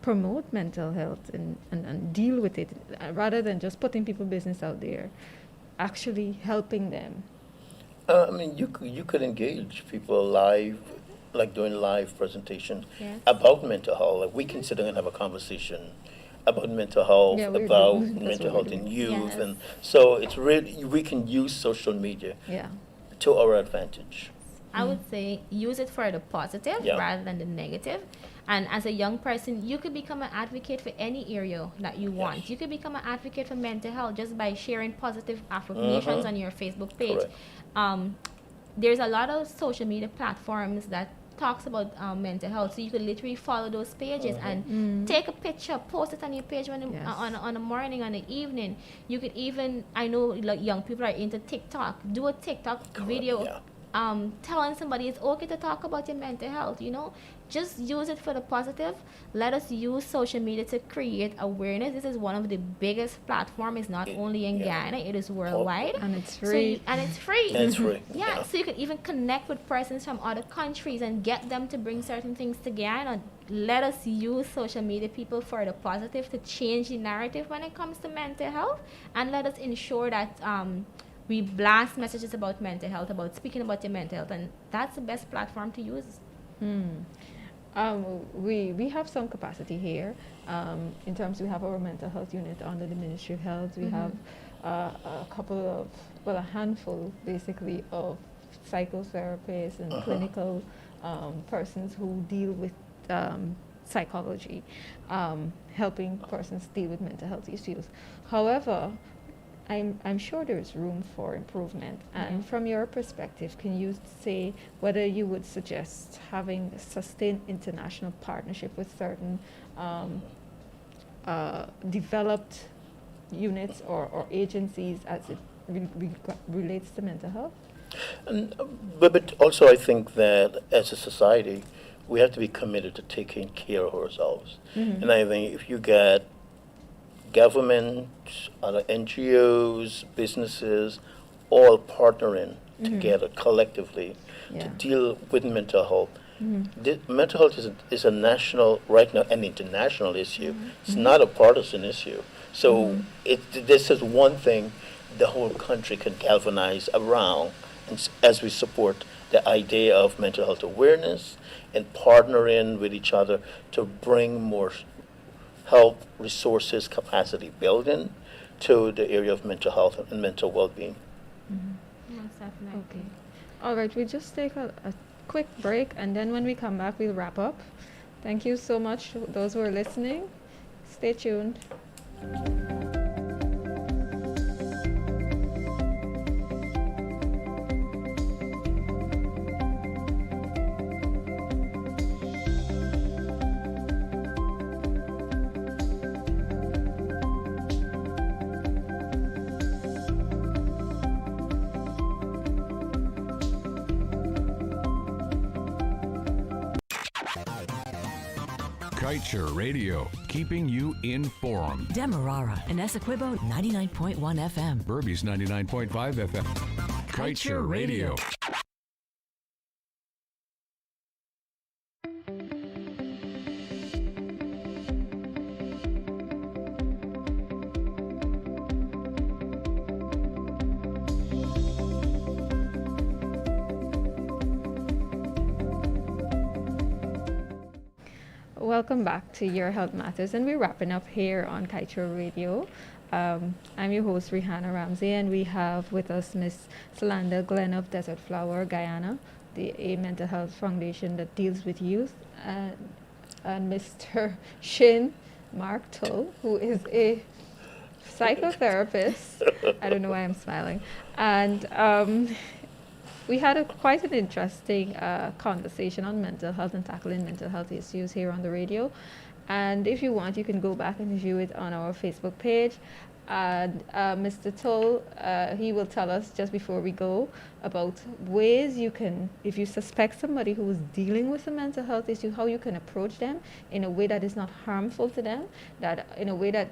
promote mental health and deal with it, rather than just putting people's business out there, actually helping them? I mean, you could engage people live, like doing live presentations Yes. about mental health. Like we can sit down and have a conversation about mental health, Yeah, we're about doing- that's mental what health we're in doing. youth, Yes. and so it's really we can use social media Yeah. to our advantage. I would say use it for the positive Yeah. rather than the negative. And as a young person, you could become an advocate for any area that you want. Yes. You could become an advocate for mental health just by sharing positive affirmations on your Facebook page. Correct. There's a lot of social media platforms that talks about mental health, so you could literally follow those pages and take a picture, post it on your page on the morning, on the evening. You could even, I know like young people are into TikTok, do a TikTok video yeah. Telling somebody it's okay to talk about your mental health, just use it for the positive. Let us use social media to create awareness. This is one of the biggest platforms. It's not only in Ghana, it is worldwide. And it's So free. and it's free. And it's free. Yeah, so you can even connect with persons from other countries and get them to bring certain things to Ghana. Let us use social media, people, for the positive to change the narrative when it comes to mental health, and let us ensure that we blast messages about mental health, about speaking about your mental health, and that's the best platform to use. We have some capacity here. In terms, we have our mental health unit under the Ministry of Health. We have a handful basically of psychotherapists and clinical persons who deal with psychology, helping persons deal with mental health issues. However, I'm sure there's room for improvement. And from your perspective, can you say whether you would suggest having a sustained international partnership with certain developed units or agencies as it relates to mental health? But also I think that as a society, we have to be committed to taking care of ourselves. And I think if you get government, other NGOs, businesses, all partnering together collectively to deal with mental health. Mental health is a national, right now, an international issue. It's not a partisan issue. So this is one thing the whole country can galvanize around, and as we support the idea of mental health awareness and partnering with each other to bring more health resources, capacity building to the area of mental health and mental well-being. Most definitely. Okay. All right, we'll just take a quick break, and then when we come back, we'll wrap up. Thank you so much, those who are listening. Stay tuned. Kaieteur Radio, keeping you informed. Demerara and Essequibo 99.1 FM. Burby's 99.5 FM. Kaieteur Radio. Welcome back to Your Health Matters, and we're wrapping up here on Kaieteur Radio. I'm your host, Rihanna Ramsey, and we have with us Miss Solanda Glenn of Desert Flower, Guyana, a mental health foundation that deals with youth, and Mr. Shin Mark Tull, who is a psychotherapist. I don't know why I'm smiling. And we had quite an interesting conversation on mental health and tackling mental health issues here on the radio. And if you want, you can go back and view it on our Facebook page. And Mr. Tull, he will tell us just before we go about ways you can, if you suspect somebody who is dealing with a mental health issue, how you can approach them in a way that is not harmful to them, that in a way that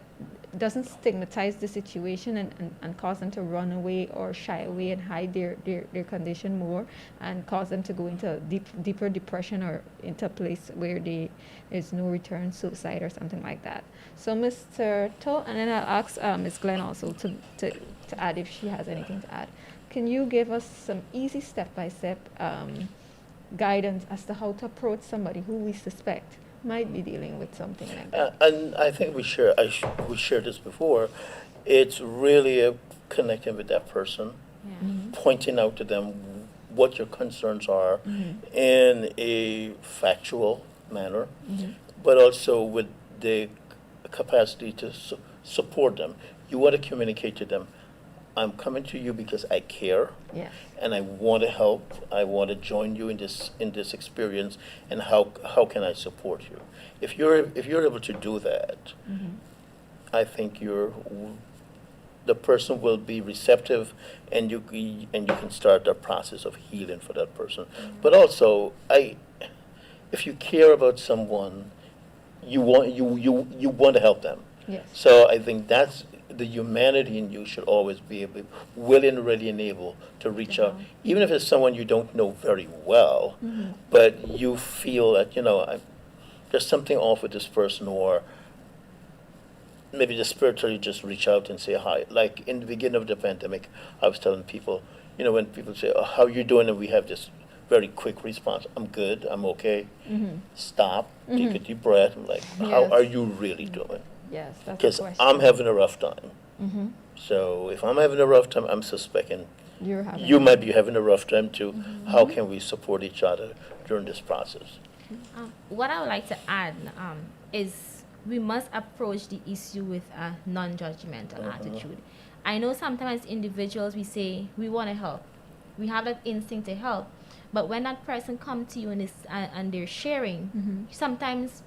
doesn't stigmatize the situation and cause them to run away or shy away and hide their condition more and cause them to go into deeper depression or into a place where there's no return, suicide or something like that. So Mr. Tull, and then I'll ask Ms. Glenn also to add if she has anything to add. Can you give us some easy step-by-step guidance as to how to approach somebody who we suspect might be dealing with something like that? And I think we shared this before. It's really connecting with that person, pointing out to them what your concerns are in a factual manner, but also with the capacity to support them. You want to communicate to them, I'm coming to you because I care, and I want to help. I want to join you in this experience, and how can I support you? If you're able to do that, I think the person will be receptive, and you can start the process of healing for that person. But also, if you care about someone, you want to help them. Yes. So I think that's the humanity in you should always be willing, ready, and able to reach out, even if it's someone you don't know very well, but you feel that, there's something off with this person, or maybe just spiritually just reach out and say hi. Like in the beginning of the pandemic, I was telling people, when people say, "Oh, how you doing?" and we have this very quick response, "I'm good, I'm okay." Stop, take a deep breath. I'm like, how are you really doing? Yes, that's Because the question. I'm having a rough time. So if I'm having a rough time, I'm suspecting you might be having a rough time too. How can we support each other during this process? What I would like to add is we must approach the issue with a non-judgmental attitude. I know sometimes individuals, we say we want to help. We have that instinct to help. But when that person comes to you and they're sharing, sometimes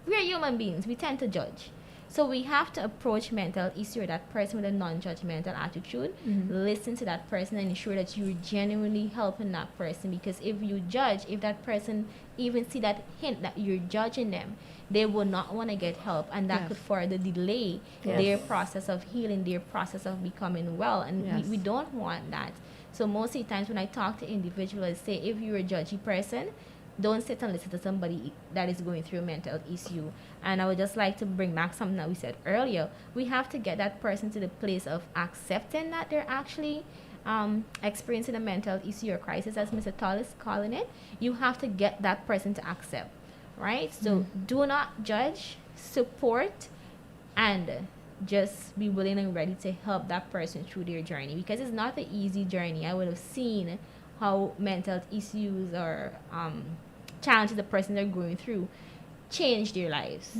we are human beings. We tend to judge. So we have to approach mental issue or that person with a non-judgmental attitude, listen to that person and ensure that you're genuinely helping that person. Because if you judge, if that person even see that hint that you're judging them, they will not want to get help, and that could further delay their process of healing, their process of becoming well, and we don't want that. So most of the times when I talk to individuals, say if you're a judgy person, don't sit and listen to somebody that is going through a mental issue. And I would just like to bring back something that we said earlier. We have to get that person to the place of accepting that they're actually experiencing a mental issue or crisis, as Mr. Tull is calling it. You have to get that person to accept, right? So do not judge, support, and just be willing and ready to help that person through their journey, because it's not an easy journey. I would have seen how mental issues or challenges the person they're going through change their lives,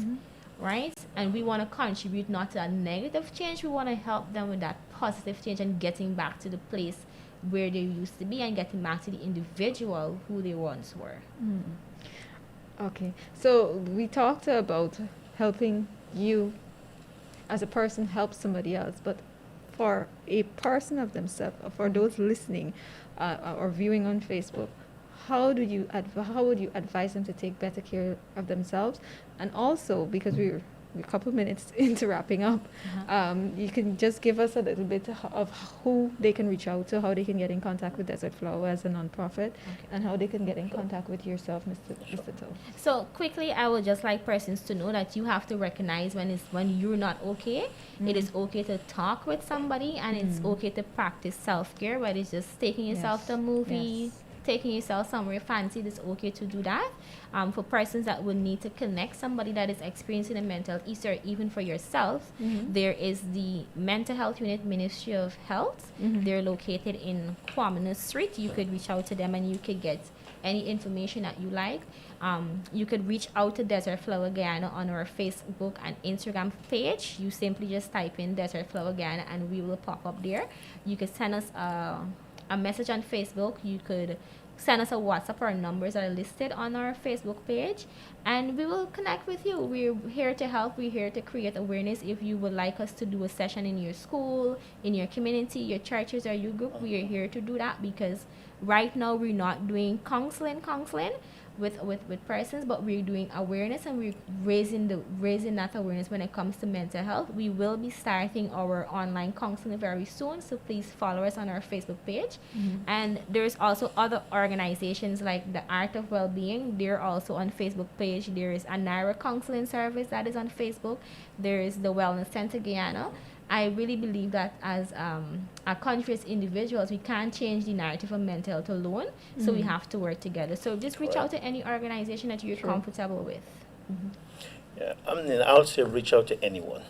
right? And we want to contribute not to a negative change. We want to help them with that positive change and getting back to the place where they used to be and getting back to the individual who they once were. Okay, so we talked about helping you as a person help somebody else, but for a person of themselves, for those listening or viewing on Facebook, how would you advise them to take better care of themselves? And also, because we're a couple of minutes into wrapping up, you can just give us a little bit of who they can reach out to, how they can get in contact with Desert Flower as a nonprofit, and how they can get in contact with yourself, Mr. Toe. So quickly, I would just like persons to know that you have to recognize when you're not okay. It is okay to talk with somebody, and it's okay to practice self-care, whether it's just taking yourself to a movie, taking yourself somewhere fancy. It's okay to do that. For persons that would need to connect somebody that is experiencing a mental issue, or even for yourself, there is the Mental Health Unit, Ministry of Health. They're located in Kwamina Street. You could reach out to them and you could get any information that you like. You could reach out to Desert Flower Guyana on our Facebook and Instagram page. You simply just type in Desert Flower Guyana and we will pop up there. You could send us a message on Facebook. You could send us a WhatsApp. Our numbers are listed on our Facebook page, and we will connect with you. We're here to help. We're here to create awareness. If you would like us to do a session in your school, in your community, your churches, or your group, we are here to do that, because right now we're not doing counseling with persons, but we're doing awareness, and we're raising that awareness when it comes to mental health. We will be starting our online counseling very soon, so please follow us on our Facebook page. And there's also other organizations like the Art of Wellbeing. They're also on Facebook page. There is a Naira counseling service that is on Facebook. There is the Wellness Center Guyana. I really believe that as a country, as individuals, we can't change the narrative of mental health alone, so we have to work together. So just reach out to any organization that you're comfortable with. Yeah, I'll say reach out to anyone.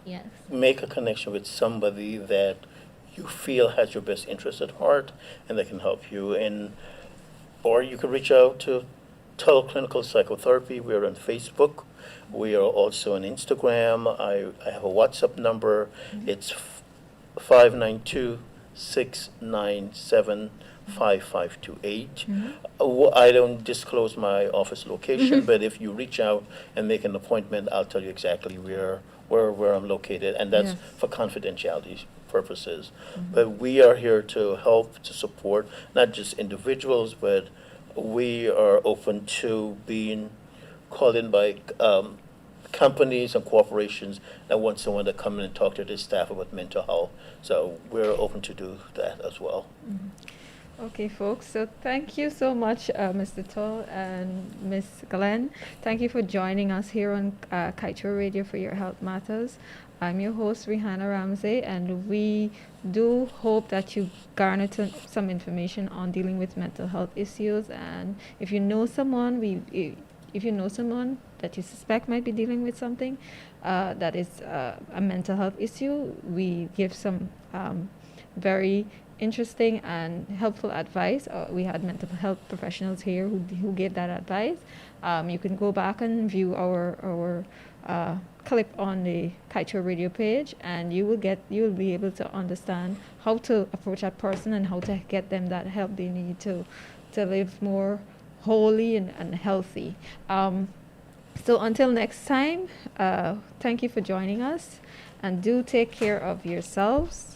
Yes. Make a connection with somebody that you feel has your best interest at heart and that can help you. Or you can reach out to Clinical Psychotherapy. We're on Facebook. We are also on Instagram. I have a WhatsApp number. It's 592-697-5528. I don't disclose my office location, but if you reach out and make an appointment, I'll tell you exactly where I'm located, and that's for confidentiality purposes. But we are here to help, to support not just individuals, but we are open to being called in by companies and corporations that want someone to come in and talk to their staff about mental health. So we're open to do that as well. Okay, folks. So thank you so much, Mr. Toll and Miss Glenn. Thank you for joining us here on Kaieteur Radio for Your Health Matters. I'm your host, Rihanna Ramsey, and we do hope that you garner some information on dealing with mental health issues. And if you know someone, if you know someone that you suspect might be dealing with something that is a mental health issue, we give some very interesting and helpful advice. We had mental health professionals here who gave that advice. You can go back and view our clip on the Kaieteur Radio page, and you will be able to understand how to approach that person and how to get them that help they need to live more wholly and healthy. So until next time, thank you for joining us, and do take care of yourselves